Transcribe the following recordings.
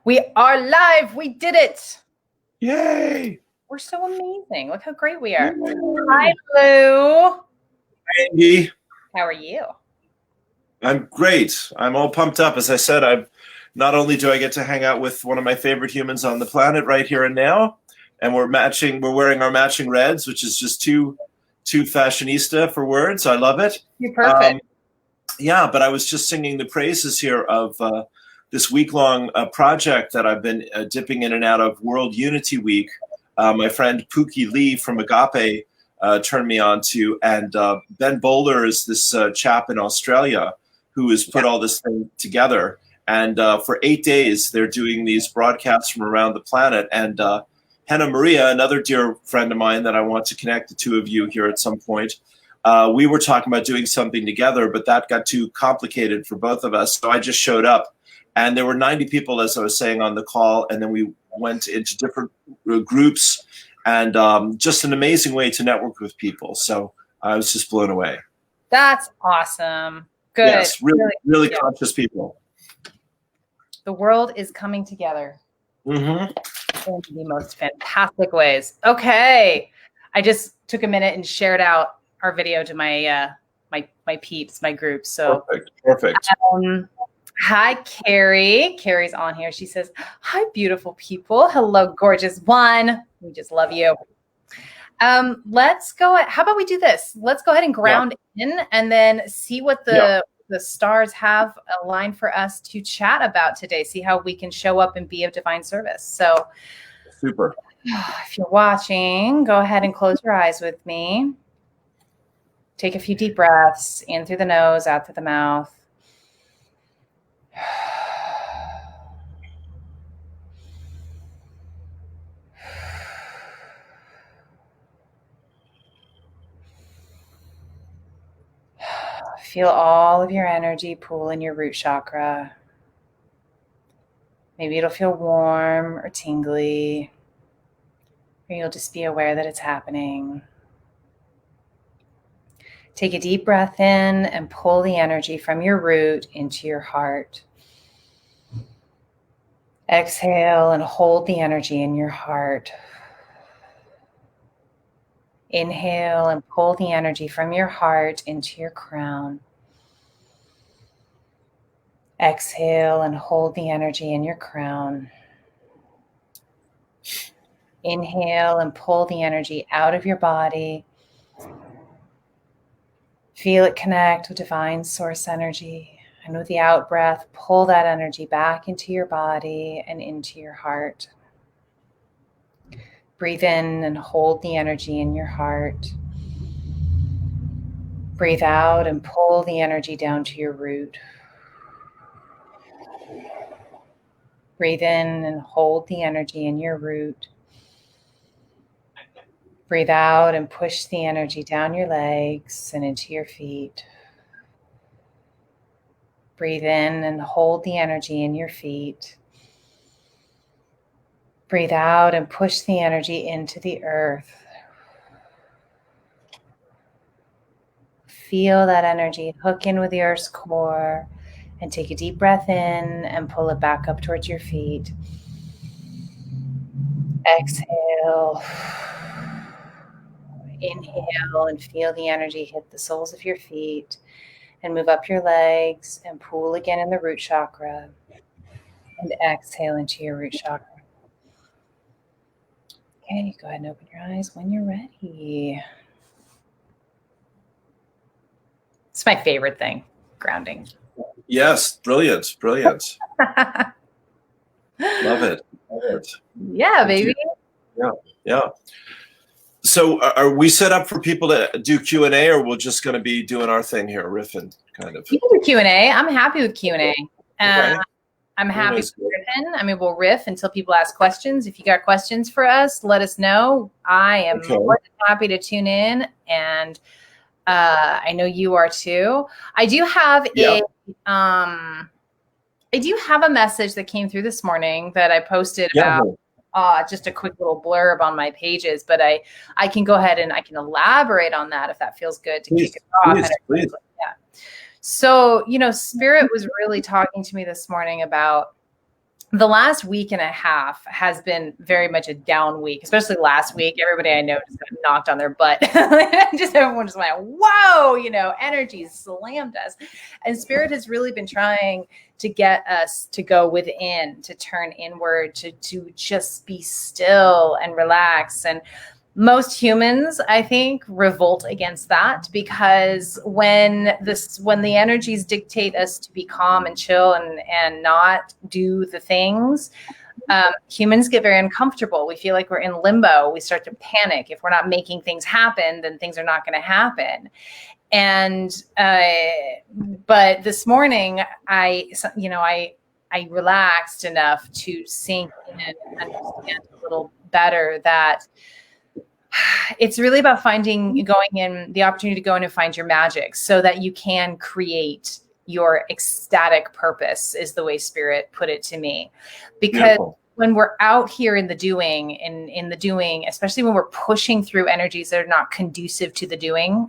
We are live. We did it. Yay. We're so amazing. Look how great we are. Hi, Lou. Hi, Andy. How are you? I'm great. I'm all pumped up. As I said, not only do I get to hang out with one of my favorite humans on the planet right here and now, and we're wearing our matching reds, which is just too fashionista for words. I love it. You're perfect. Yeah, but I was just singing the praises here of this week-long project that I've been dipping in and out of, World Unity Week. My friend Pookie Lee from Agape turned me on to, and Ben Bowler is this chap in Australia who has put all this thing together. And for 8 days, they're doing these broadcasts from around the planet. And Hannah Maria, another dear friend of mine that I want to connect the two of you here at some point, we were talking about doing something together, but that got too complicated for both of us. So I just showed up. And there were 90 people, as I was saying, on the call. And then we went into different groups, and just an amazing way to network with people. So I was just blown away. That's awesome. Good. Yes, really conscious people. The world is coming together Mm-hmm. in the most fantastic ways. Okay. I just took a minute and shared out our video to my my peeps, my group. So Perfect. Hi, Carrie. Carrie's on here. She says, hi, beautiful people. Hello, gorgeous one. We just love you. Let's go. How about we do this? Let's go ahead and ground in and then see what the stars have aligned for us to chat about today. See how we can show up and be of divine service. So super. If you're watching, go ahead and close your eyes with me. Take a few deep breaths in through the nose, out through the mouth. Feel all of your energy pool in your root chakra. Maybe it'll feel warm or tingly, or you'll just be aware that it's happening. Take a deep breath in and pull the energy from your root into your heart. Exhale and hold the energy in your heart. Inhale and pull the energy from your heart into your crown. Exhale and hold the energy in your crown. Inhale and pull the energy out of your body. Feel it connect with divine source energy. And with the out breath, pull that energy back into your body and into your heart. Breathe in and hold the energy in your heart. Breathe out and pull the energy down to your root. Breathe in and hold the energy in your root. Breathe out and push the energy down your legs and into your feet. Breathe in and hold the energy in your feet. Breathe out and push the energy into the earth. Feel that energy hook in with the earth's core, and take a deep breath in and pull it back up towards your feet. Exhale. Inhale and feel the energy hit the soles of your feet and move up your legs and pull again in the root chakra. And exhale into your root chakra. Okay, go ahead and open your eyes when you're ready. It's my favorite thing, grounding. Yes, brilliant. Love it. Yeah, baby. Yeah. So are we set up for people to do Q&A, or we're just going to be doing our thing here, riffing kind of? You can do Q&A. I'm happy with Q&A. Okay. I'm happy with riffing. I mean, we'll riff until people ask questions. If you got questions for us, let us know. I am more than happy to tune in, and I know you are too. I do have a message that came through this morning that I posted about just a quick little blurb on my pages, but I can go ahead and I can elaborate on that if that feels good to kick it off. Please. Yeah. So, Spirit was really talking to me this morning about the last week and a half has been very much a down week, especially last week. Everybody I know just got knocked on their butt. Everyone just went, whoa, energy slammed us. And Spirit has really been trying to get us to go within, to turn inward, to just be still and relax. And most humans, I think, revolt against that, because when the energies dictate us to be calm and chill and not do the things, humans get very uncomfortable. We feel like we're in limbo. We start to panic. If we're not making things happen, then things are not going to happen. And but this morning, I relaxed enough to sink in and understand a little better that it's really about going in the opportunity to go in and find your magic, so that you can create your ecstatic purpose, is the way Spirit put it to me. Because when we're out here in the doing, especially when we're pushing through energies that are not conducive to the doing,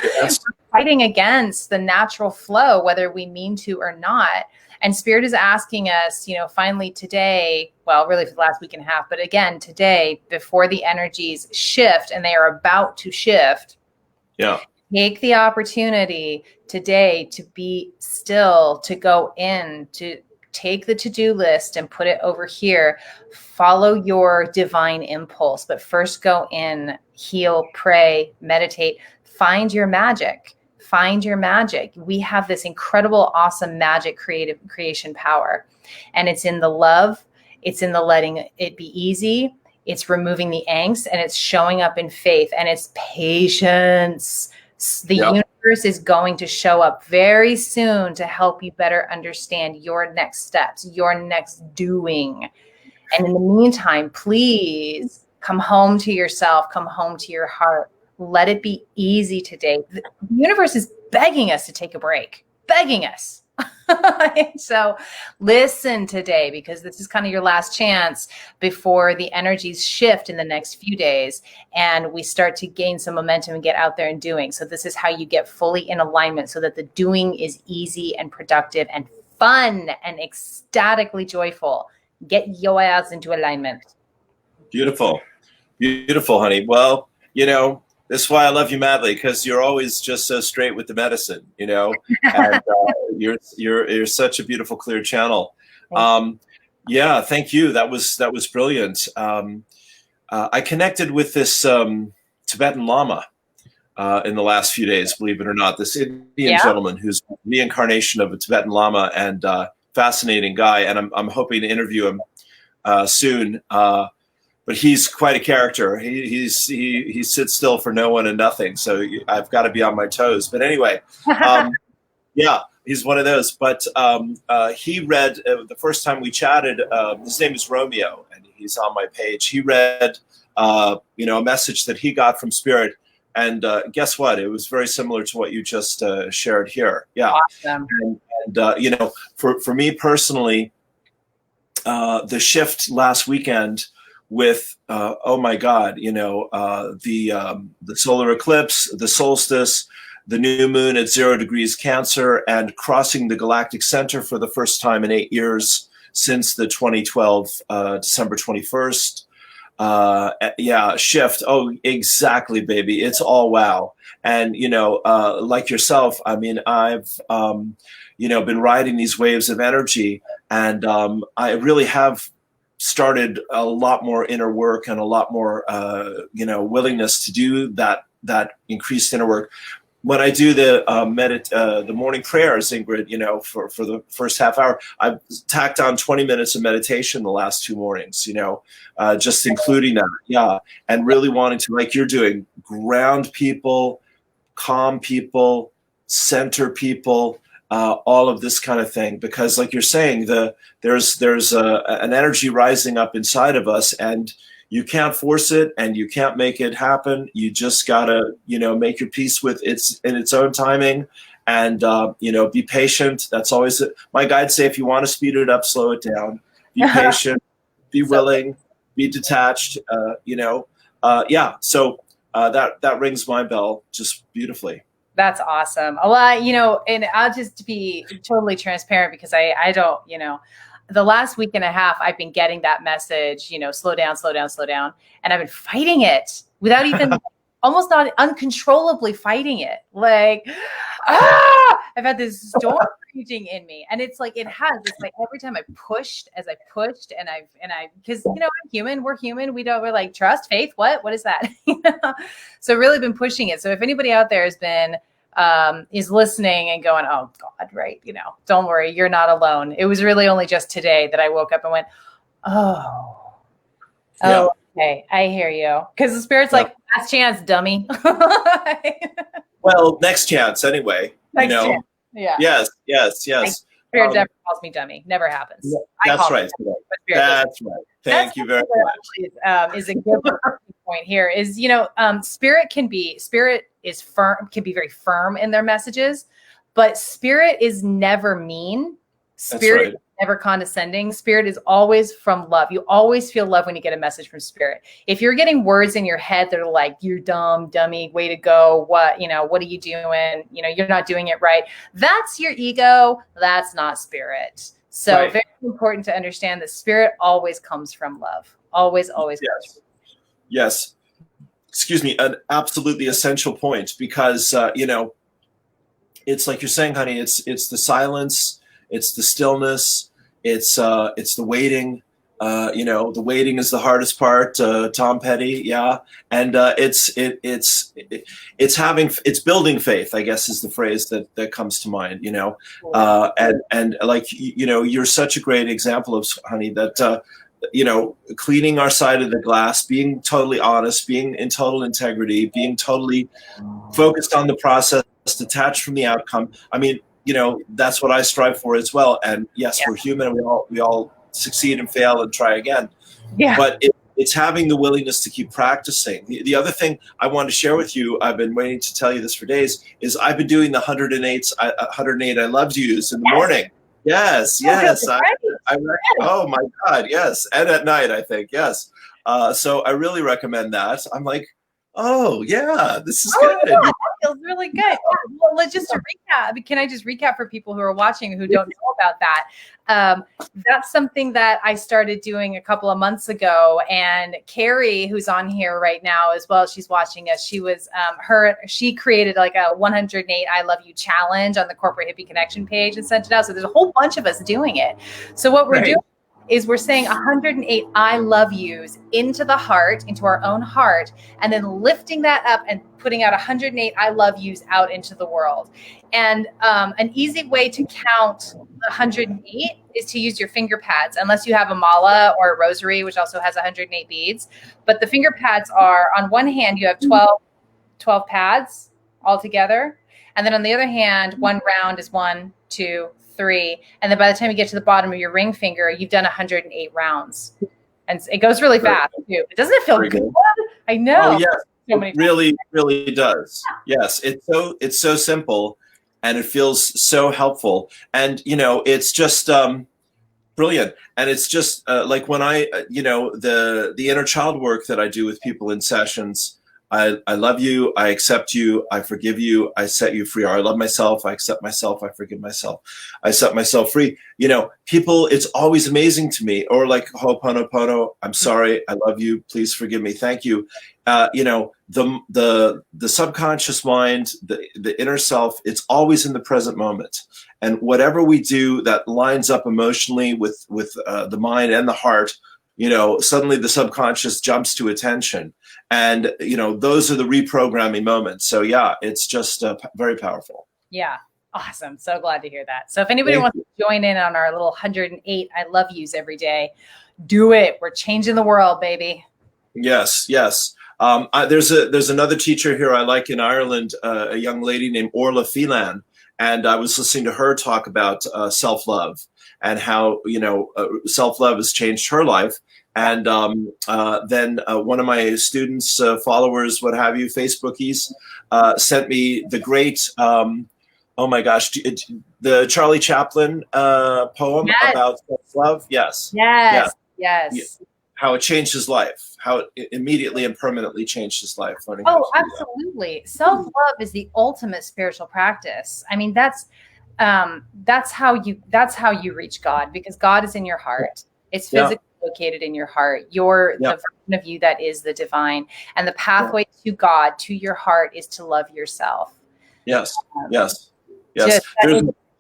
yes. We're fighting against the natural flow, whether we mean to or not. And Spirit is asking us, finally today, well, really for the last week and a half, but again, today, before the energies shift, and they are about to shift, take the opportunity today to be still, to go in, to take the to-do list and put it over here, follow your divine impulse, but first go in, heal, pray, meditate, find your magic. Find your magic. We have this incredible, awesome magic creation power. And it's in the love. It's in the letting it be easy. It's removing the angst, and it's showing up in faith, and it's patience. The universe is going to show up very soon to help you better understand your next steps, your next doing. And in the meantime, please come home to yourself, come home to your heart. Let it be easy today. The universe is begging us to take a break, begging us. So listen today, because this is kind of your last chance before the energies shift in the next few days and we start to gain some momentum and get out there and doing. So this is how you get fully in alignment, so that the doing is easy and productive and fun and ecstatically joyful. Get your ass into alignment. Beautiful. Beautiful, honey. Well, this is why I love you madly, because you're always just so straight with the medicine, and you're such a beautiful, clear channel. Thank you. That was brilliant. I connected with this Tibetan Lama in the last few days, believe it or not. This Indian gentleman who's the reincarnation of a Tibetan Lama, and fascinating guy. And I'm hoping to interview him soon. But he's quite a character. He sits still for no one and nothing. So I've got to be on my toes. But anyway, he's one of those. But he read the first time we chatted. His name is Romeo, and he's on my page. He read, a message that he got from Spirit, and guess what? It was very similar to what you just shared here. Yeah, awesome. And for me personally, the shift last weekend with oh my God, the solar eclipse, the solstice, the new moon at 0 degrees Cancer, and crossing the galactic center for the first time in 8 years since the 2012 December 21st. Shift. Oh, exactly, baby. It's all wow. And like yourself, I mean, I've been riding these waves of energy, and I really have started a lot more inner work and a lot more, willingness to do that increased inner work. When I do the morning prayers, Ingrid, for the first half hour, I've tacked on 20 minutes of meditation the last 2 mornings, just including that. Yeah. And really wanting to, like you're doing, ground people, calm people, center people, all of this kind of thing, because like you're saying, there's an energy rising up inside of us, and you can't force it and you can't make it happen. You just gotta, make your peace with its own timing, and be patient. That's always it. My guides say, if you want to speed it up, slow it down. Be patient, be willing, be detached. So that rings my bell just beautifully. That's awesome. Well, and I'll just be totally transparent, because I don't, the last week and a half, I've been getting that message, slow down, slow down, slow down. And I've been fighting it without even almost not uncontrollably fighting it. Like, I've had this storm raging in me. And it's like, it's like every time I pushed and because, I'm human, we're human. We're like, trust, faith, what is that? So really been pushing it. So if anybody out there has been, is listening and going, oh God, right. Don't worry, you're not alone. It was really only just today that I woke up and went, okay, I hear you. Because the Spirit's like, last chance, dummy. Well, next chance anyway. Next chance. Yeah. Yes. Spirit never calls me dummy. Never happens. That's right. That's right. Thank you very much. Is a good point here is, Spirit is firm, can be very firm in their messages, but Spirit is never mean. Spirit is never condescending. Spirit is always from love. You always feel love when you get a message from Spirit. If you're getting words in your head that are like, you're dumb, dummy, way to go. What are you doing? You're not doing it right. That's your ego. That's not Spirit. So very important to understand that Spirit always comes from love. Always. Yes. Excuse me. An absolutely essential point because, it's like you're saying, honey, it's the silence, it's the stillness, it's the waiting. The waiting is the hardest part. Tom Petty, yeah, and it's building faith, I guess, is the phrase that comes to mind. And like you're such a great example of, honey, that cleaning our side of the glass, being totally honest, being in total integrity, being totally focused on the process, detached from the outcome. I mean, that's what I strive for as well. And yes, we're human. We all succeed and fail and try again. Yeah. But it's having the willingness to keep practicing. The other thing I want to share with you, I've been waiting to tell you this for days, is I've been doing the 108 I love yous in the morning. Yes. Oh my God. Yes. And at night, I think. Yes. So I really recommend that. I'm like, oh yeah, this is good. Yeah, that feels really good. Yeah. Well, let's just to recap. Can I just recap for people who are watching who don't know about that? That's something that I started doing a couple of months ago. And Carrie, who's on here right now as well, she's watching us. She was she created like a 108 I love you challenge on the Corporate Hippie Connection page and sent it out. So there's a whole bunch of us doing it. So what we're doing is we're saying 108 I love yous into the heart, into our own heart, and then lifting that up and putting out 108 I love yous out into the world. And an easy way to count 108 is to use your finger pads, unless you have a mala or a rosary, which also has 108 beads. But the finger pads are, on one hand, you have 12 pads all together. And then on the other hand, one round is 1, 2, 3. And then by the time you get to the bottom of your ring finger, you've done 108 rounds. And it goes really fast too. Doesn't it feel good? I know. Oh, yes. It really, really does. Yes. It's so simple and it feels so helpful. And, it's just brilliant. And it's just like when I, the inner child work that I do with people in sessions, I love you, I accept you, I forgive you, I set you free. Or I love myself, I accept myself, I forgive myself, I set myself free. People, it's always amazing to me. Or like Ho'oponopono, I'm sorry, I love you, please forgive me, thank you. The subconscious mind, the inner self, it's always in the present moment. And whatever we do that lines up emotionally with the mind and the heart, suddenly the subconscious jumps to attention. And, those are the reprogramming moments. So, yeah, it's just very powerful. Yeah. Awesome. So glad to hear that. So if anybody wants to join in on our little 108 I love yous every day, do it. We're changing the world, baby. Yes. There's another teacher here I like in Ireland, a young lady named Orla Phelan. And I was listening to her talk about self-love and how, self-love has changed her life. And then one of my students, followers, what have you, Facebookies, sent me the great, oh my gosh, the Charlie Chaplin poem about self-love. Yes. How it changed his life, how it immediately and permanently changed his life. Oh, absolutely. Self-love is the ultimate spiritual practice. I mean, that's that's how you reach God, because God is in your heart. It's physically located in your heart. You're the version of you that is the divine, and the pathway to God, to your heart, is to love yourself. Yes.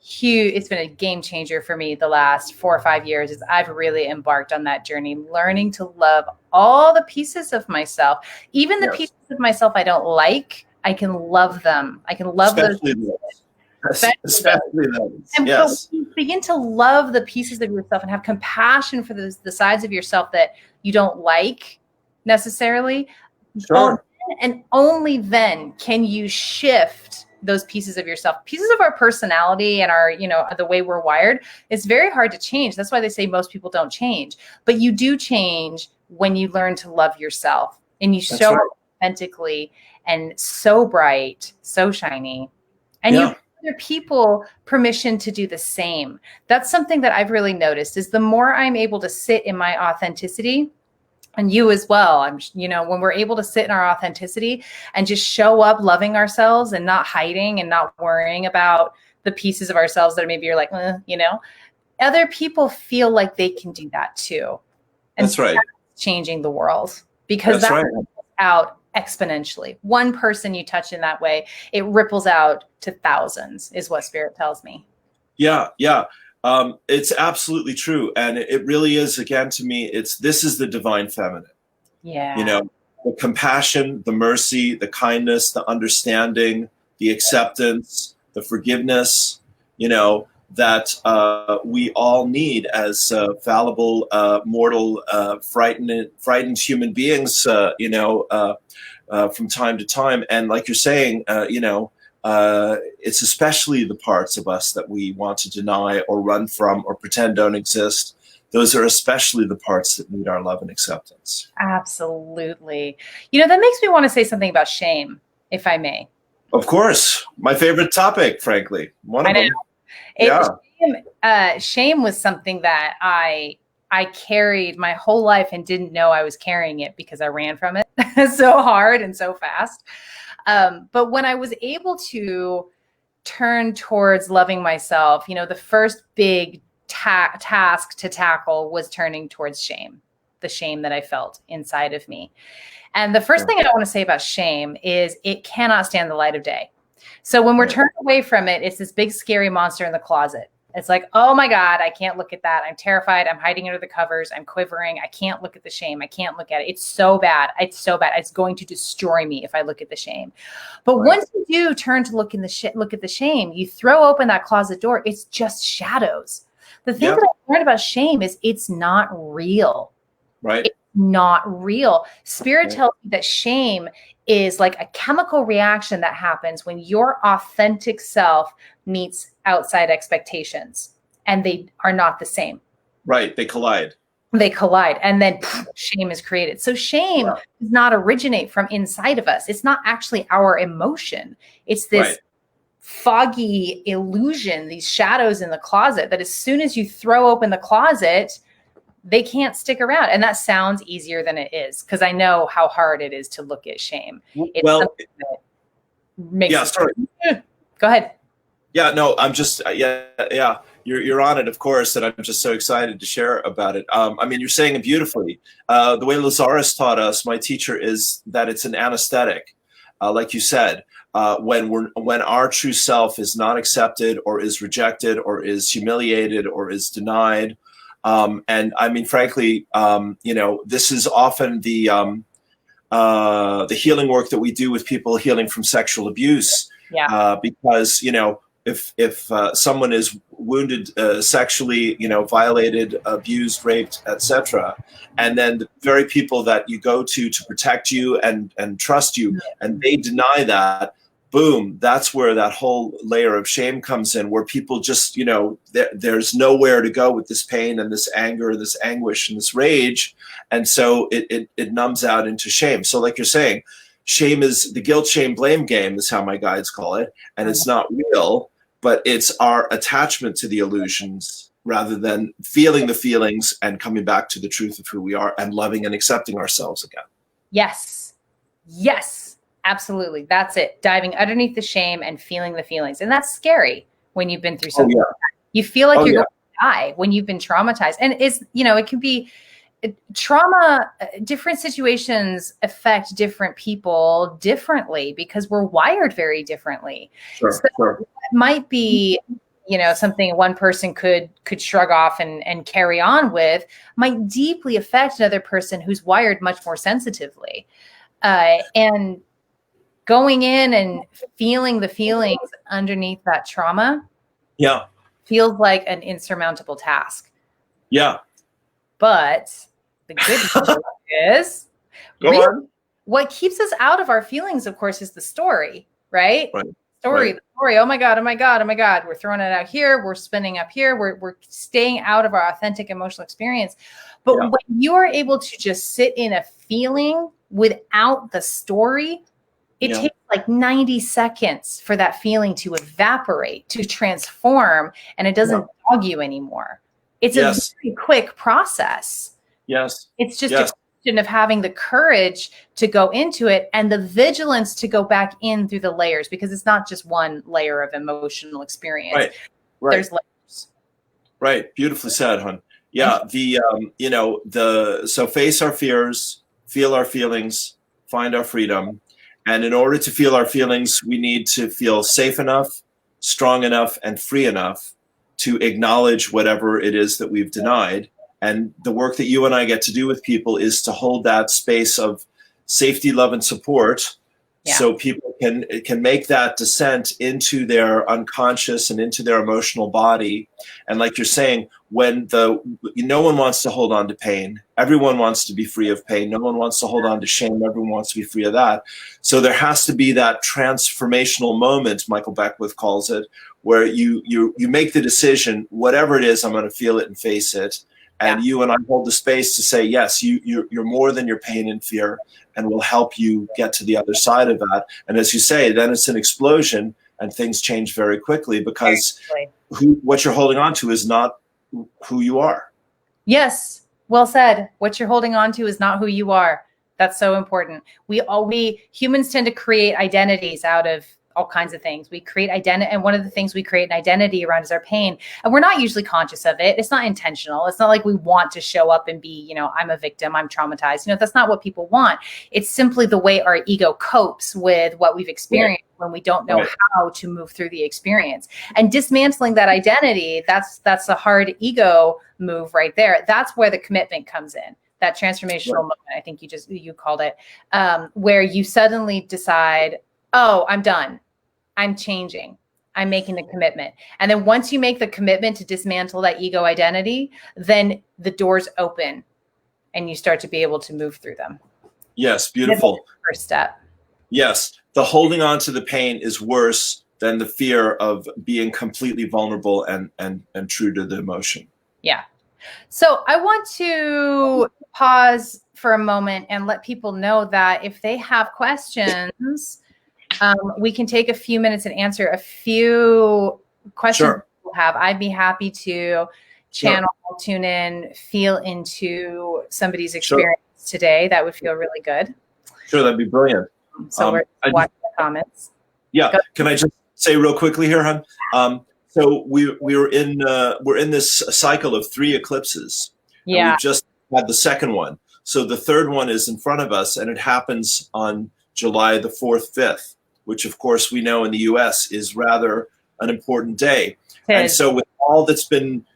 Huge. It's been a game changer for me the last 4 or 5 years, as I've really embarked on that journey, learning to love all the pieces of myself, even the pieces of myself I don't like. I can love them. I can love especially those. Especially those. And yes. so begin to love the pieces of yourself and have compassion for the sides of yourself that you don't like necessarily. Sure. And only then can you shift those pieces of yourself. Pieces of our personality and our, the way we're wired, it's very hard to change. That's why they say most people don't change. But you do change when you learn to love yourself, and you show up authentically and so bright, so shiny. And you give other people permission to do the same. That's something that I've really noticed, is the more I'm able to sit in my authenticity, and you as well, when we're able to sit in our authenticity and just show up loving ourselves and not hiding and not worrying about the pieces of ourselves that maybe you're like, other people feel like they can do that too. And that's right. That's changing the world, because that's out exponentially. One person you touch in that way, it ripples out to thousands, is what Spirit tells me. Yeah. It's absolutely true. And it really is, again, to me, this is the divine feminine. Yeah. The compassion, the mercy, the kindness, the understanding, the acceptance, the forgiveness, that we all need as fallible, mortal, frightened human beings, from time to time. And like you're saying, it's especially the parts of us that we want to deny or run from or pretend don't exist. Those are especially the parts that need our love and acceptance. Absolutely. That makes me want to say something about shame, if I may. Of course. My favorite topic, frankly. One of them. Shame was something that I carried my whole life and didn't know I was carrying it, because I ran from it so hard and so fast. But when I was able to turn towards loving myself, the first big task to tackle was turning towards shame, the shame that I felt inside of me. And the first thing I want to say about shame is it cannot stand the light of day. So when we're turned away from it, it's this big, scary monster in the closet. It's like, oh my God, I can't look at that. I'm terrified. I'm hiding under the covers. I'm quivering. I can't look at the shame. I can't look at it. It's so bad. It's so bad. It's going to destroy me if I look at the shame. But once you do turn to look at the shame, you throw open that closet door. It's just shadows. The thing that I learned about shame is it's not real. Right. It's not real. Spirit tells me that shame is like a chemical reaction that happens when your authentic self meets outside expectations, and they are not the same. Right. They collide. And then shame is created. So shame does not originate from inside of us. It's not actually our emotion. It's this foggy illusion, these shadows in the closet, that as soon as you throw open the closet, they can't stick around. And that sounds easier than it is, because I know how hard it is to look at shame. It's something that makes Go ahead. Yeah, no, I'm just, you're on it, of course, and I'm just so excited to share about it. You're saying it beautifully. The way Lazarus taught us, my teacher, is that it's an anesthetic, like you said. When our true self is not accepted, or is rejected, or is humiliated, or is denied. Frankly, this is often the healing work that we do with people healing from sexual abuse. Because, if someone is wounded sexually, violated, abused, raped, etc., and then the very people that you go to protect you and trust you, and they deny that, boom, that's where that whole layer of shame comes in, where people just, there's nowhere to go with this pain and this anger and this anguish and this rage. And so it numbs out into shame. So like you're saying, shame is the guilt, shame, blame game, is how my guides call it. And it's not real, but it's our attachment to the illusions rather than feeling the feelings and coming back to the truth of who we are and loving and accepting ourselves again. Yes. Absolutely. That's it. Diving underneath the shame and feeling the feelings. And that's scary when you've been through something. You feel like you're going to die when you've been traumatized. And it can be trauma. Different situations affect different people differently because we're wired very differently. So it might be, something one person could shrug off and carry on with, might deeply affect another person who's wired much more sensitively. And going in and feeling the feelings underneath that trauma feels like an insurmountable task. Yeah. But the good news is what keeps us out of our feelings, of course, is the story, right? The story. Oh my God. We're throwing it out here. We're spinning up here. We're staying out of our authentic emotional experience. But when you are able to just sit in a feeling without the story, it takes like 90 seconds for that feeling to evaporate, to transform, and it doesn't dog you anymore. It's a very quick process. Yes. It's just a question of having the courage to go into it and the vigilance to go back in through the layers, because it's not just one layer of emotional experience. Right. There's layers. Right. Beautifully said, hon. Yeah. So face our fears, feel our feelings, find our freedom. And in order to feel our feelings, we need to feel safe enough, strong enough, and free enough to acknowledge whatever it is that we've denied. And the work that you and I get to do with people is to hold that space of safety, love, and support, so people can make that descent into their unconscious and into their emotional body. And like you're saying, no one wants to hold on to pain. Everyone wants to be free of pain. No one wants to hold on to shame. Everyone wants to be free of that. So there has to be that transformational moment, Michael Beckwith calls it, where you make the decision, whatever it is, I'm going to feel it and face it. And you and I hold the space to say, yes, you're more than your pain and fear, and we'll help you get to the other side of that. And as you say, then it's an explosion and things change very quickly, because what you're holding on to is not who you are. Yes. Well said. What you're holding on to is not who you are. That's so important. We humans tend to create identities out of all kinds of things. We create identity, and one of the things we create an identity around is our pain. And we're not usually conscious of it. It's not intentional. It's not like we want to show up and be, I'm a victim, I'm traumatized. That's not what people want. It's simply the way our ego copes with what we've experienced when we don't know how to move through the experience. And dismantling that identity, that's a hard ego move right there. That's where the commitment comes in. That transformational moment, I think you called it, where you suddenly decide, oh, I'm done. I'm changing. I'm making the commitment. And then once you make the commitment to dismantle that ego identity, then the doors open and you start to be able to move through them. Yes, beautiful. First step. Yes. The holding on to the pain is worse than the fear of being completely vulnerable and true to the emotion. Yeah. So I want to pause for a moment and let people know that if they have questions, we can take a few minutes and answer a few questions people have. I'd be happy to channel, tune in, feel into somebody's experience today. That would feel really good. Sure, that'd be brilliant. So we're watching the comments. Yeah. Can I just say real quickly here, hon? So we're in this cycle of 3 eclipses. Yeah. We've just had the second one. So the third one is in front of us, and it happens on July the 4th, 5th, which of course we know in the US is rather an important day. And so with all that's been,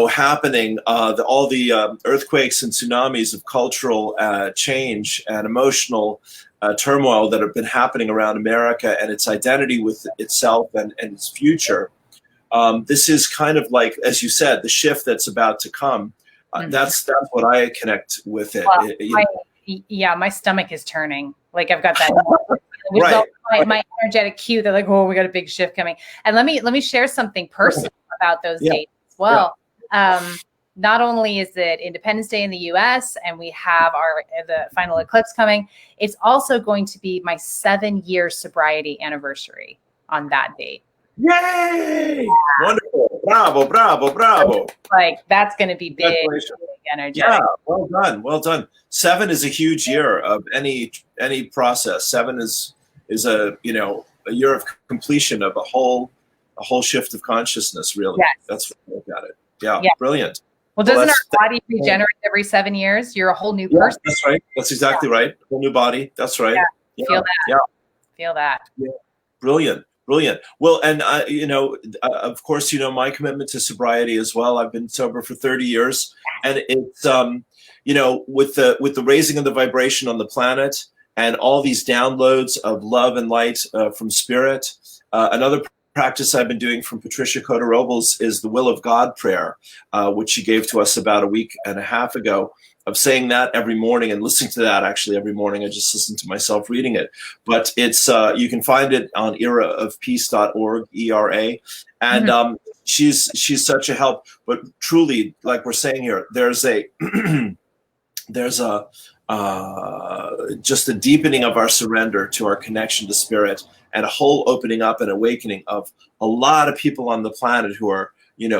happening, all the earthquakes and tsunamis of cultural change and emotional turmoil that have been happening around America and its identity with itself and its future, this is kind of like, as you said, the shift that's about to come. That's what I connect with it. Well, my stomach is turning. Like I've got that. My energetic cue. They're like, oh, we got a big shift coming. And let me share something personal about those dates as well. Not only is it Independence Day in the US and we have the final eclipse coming, it's also going to be my 7-year sobriety anniversary on that date. Yay! Wonderful. Bravo, bravo, bravo. Like that's going to be big energy. Yeah, well done. 7 is a huge year of any process. 7 is a year of completion of a whole whole shift of consciousness, really. Yes. That's what I look at it. Yeah, yeah. Brilliant. Well, doesn't our body regenerate every 7 years? You're a whole new person. That's right. That's exactly right. A whole new body. That's right. Feel that. Yeah. Feel that. Yeah. Brilliant. Well, and of course, my commitment to sobriety as well. I've been sober for 30 years, and it's with the raising of the vibration on the planet and all these downloads of love and light from spirit. Another practice I've been doing from Patricia Cota-Robles is the Will of God prayer, which she gave to us about a week and a half ago, of saying that every morning and listening to that actually every morning. I just listen to myself reading it. But it's you can find it on eraofpeace.org, ERA. And she's such a help. But truly, like we're saying here, there's just a deepening of our surrender to our connection to spirit, and a whole opening up and awakening of a lot of people on the planet who are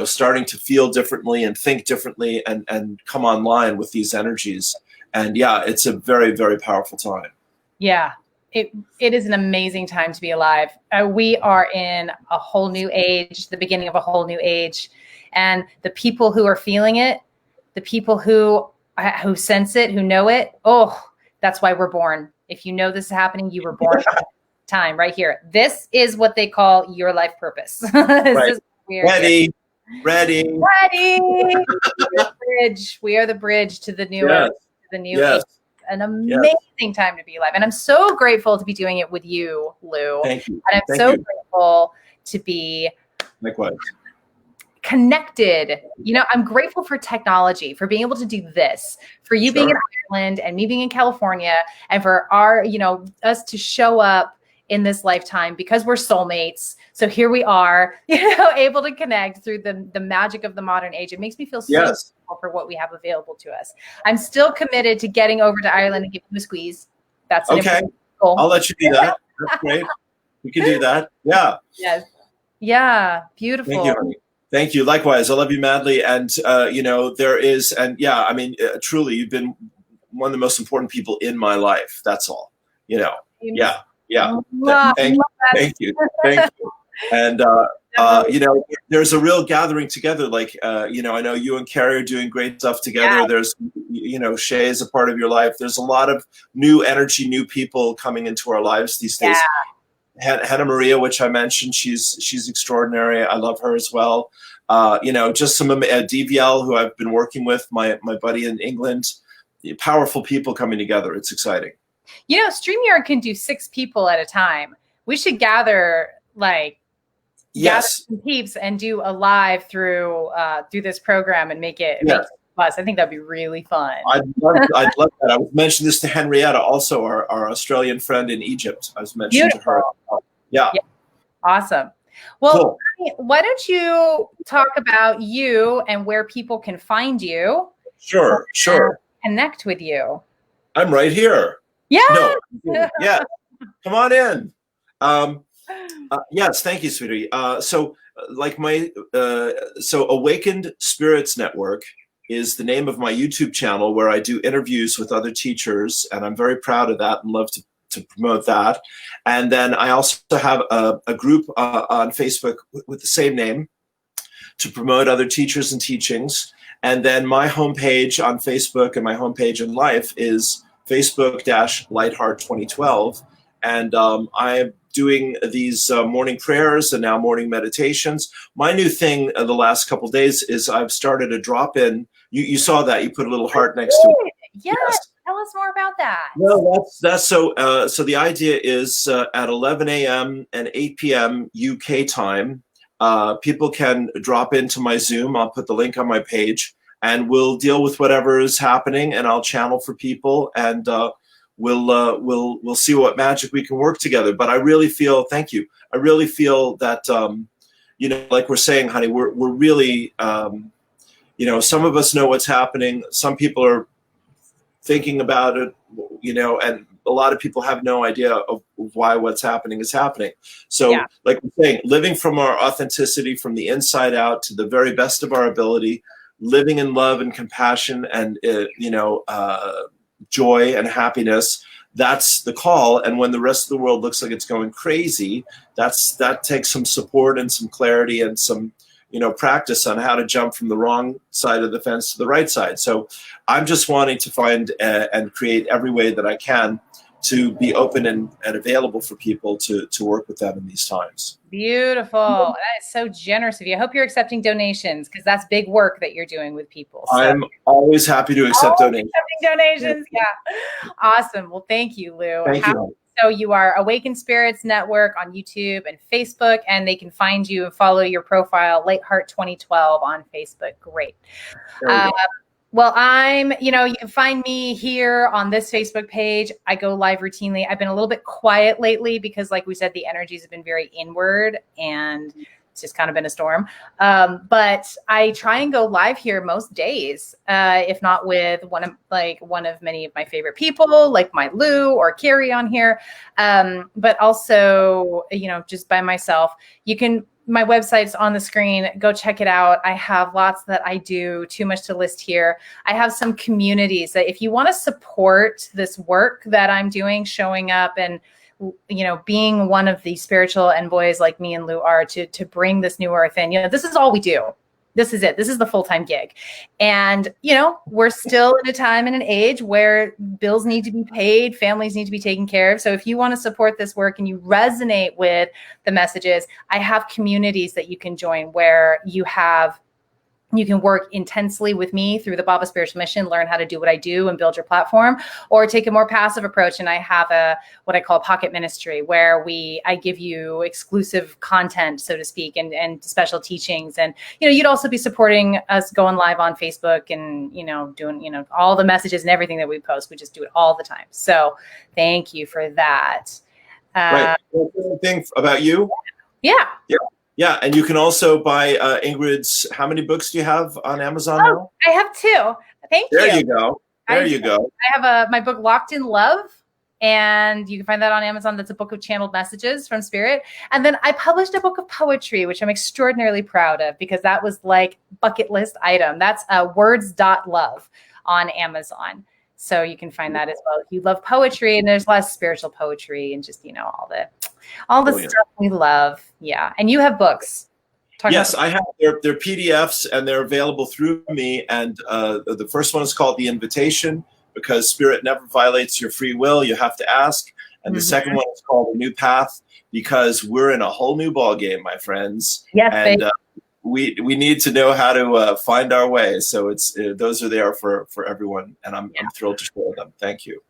starting to feel differently and think differently and come online with these energies. And it's a very, very powerful time. Yeah, it is an amazing time to be alive. We are in a whole new age, the beginning of a whole new age. And the people who are feeling it, the people who sense it, who know it, that's why we're born. If you know this is happening, you were born time right here. This is what they call your life purpose. Right. Ready. We are the bridge to the new earth, to the new age. An amazing time to be alive. And I'm so grateful to be doing it with you, Lou. Thank you. And I'm grateful to be connected. I'm grateful for technology, for being able to do this, for you being in Ireland and me being in California, and for our, us to show up in this lifetime because we're soulmates. So here we are, able to connect through the magic of the modern age. It makes me feel so grateful for what we have available to us. I'm still committed to getting over to Ireland and giving you a squeeze. That's okay. Goal. I'll let you do that. That's great. We can do that. Yeah. Yes. Yeah. Beautiful. Thank you, honey. Thank you. Likewise. I love you madly. And, there is, and truly, you've been one of the most important people in my life. That's all, Yeah. Thank you. And, there's a real gathering together. Like, I know you and Carrie are doing great stuff together. Yeah. There's, Shay is a part of your life. There's a lot of new energy, new people coming into our lives these days. Hannah Maria, which I mentioned, she's extraordinary. I love her as well. Just some DVL who I've been working with, my buddy in England. Powerful people coming together. It's exciting. StreamYard can do 6 people at a time. We should gather some peeps and do a live through this program and make it plus. I think that'd be really fun. I'd love that. I was mentioning this to Henrietta, also our Australian friend in Egypt. I was mentioning to her. Yeah. Awesome. Well, why don't you talk about you and where people can find you? Sure. Connect with you. I'm right here. Yeah. No. Yeah. Come on in. Yes. Thank you, sweetie. So Awakened Spirits Network is the name of my YouTube channel, where I do interviews with other teachers, and I'm very proud of that and love to promote that. And then I also have a group on Facebook with the same name to promote other teachers and teachings. And then my homepage on Facebook and my homepage in life is Facebook-Lightheart2012. And I'm doing these morning prayers and now morning meditations. My new thing the last couple of days is I've started a drop-in. You saw that. You put a little heart next to it. Yes. Tell us more about that. No, that's so. So the idea is at 11 a.m. and 8 p.m. UK time, people can drop into my Zoom. I'll put the link on my page, and we'll deal with whatever is happening, and I'll channel for people, and we'll see what magic we can work together. But I really feel, thank you. I really feel that like we're saying, honey, we're really some of us know what's happening. Some people are thinking about it, and a lot of people have no idea of why what's happening is happening. So like we're saying, living from our authenticity, from the inside out to the very best of our ability, living in love and compassion and, joy and happiness, that's the call. And when the rest of the world looks like it's going crazy, that takes some support and some clarity and some, practice on how to jump from the wrong side of the fence to the right side. So I'm just wanting to find and create every way that I can to be open and available for people to work with them in these times. Beautiful. That is so generous of you. I hope you're accepting donations, because that's big work that you're doing with people. So. I'm always happy to accept donations. Accepting donations. Yeah. Awesome. Well, thank you, Lou. Thank you. So you are Awakened Spirits Network on YouTube and Facebook, and they can find you and follow your profile, Lightheart 2012 on Facebook. Great. Well, you can find me here on this Facebook page. I go live routinely. I've been a little bit quiet lately because, like we said, the energies have been very inward and it's just kind of been a storm. But I try and go live here most days, if not with one of many of my favorite people, like my Lou or Carrie on here. But also, just by myself. My website's on the screen. Go check it out. I have lots that I do, too much to list here. I have some communities that if you want to support this work that I'm doing, showing up and, being one of the spiritual envoys like me and Lou are to bring this new earth in, this is all we do. This is it. This is the full-time gig. And, we're still in a time and an age where bills need to be paid, families need to be taken care of. So if you want to support this work and you resonate with the messages, I have communities that you can join where you can work intensely with me through the Bhava Spiritual Mission, learn how to do what I do and build your platform, or take a more passive approach. And I have what I call pocket ministry, where I give you exclusive content, so to speak, and special teachings. And, you'd also be supporting us going live on Facebook and, doing, all the messages and everything that we post. We just do it all the time. So thank you for that. Right. One thing about you. Yeah. Yeah, and you can also buy Ingrid's. How many books do you have on Amazon now? I have 2. Thank you. There you go. I have my book Locked in Love, and you can find that on Amazon. That's a book of channeled messages from Spirit. And then I published a book of poetry, which I'm extraordinarily proud of, because that was like bucket list item. That's words.love on Amazon. So you can find that as well if you love poetry, and there's less spiritual poetry and just, all the stuff we love. Yeah. And you have books. Yes, I have. They're PDFs and they're available through me. And the first one is called The Invitation, because Spirit never violates your free will. You have to ask. And the second one is called A New Path, because we're in a whole new ball game, my friends. Yes, and we need to know how to find our way. So those are there for everyone. And I'm thrilled to share them. Thank you.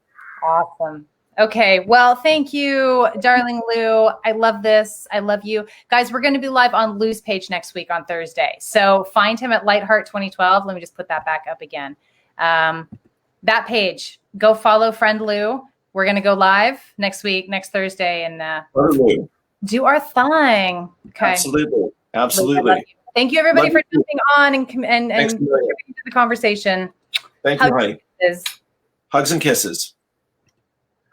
Awesome. Okay. Well, thank you, darling Lou. I love this. I love you. Guys, we're going to be live on Lou's page next week on Thursday. So find him at Lightheart 2012. Let me just put that back up again. That page, go follow friend Lou. We're going to go live next week, next Thursday, and do our thing. Okay. Absolutely. Thank you, everybody, for jumping on and contributing to the conversation. Thank you, honey. Hugs and kisses.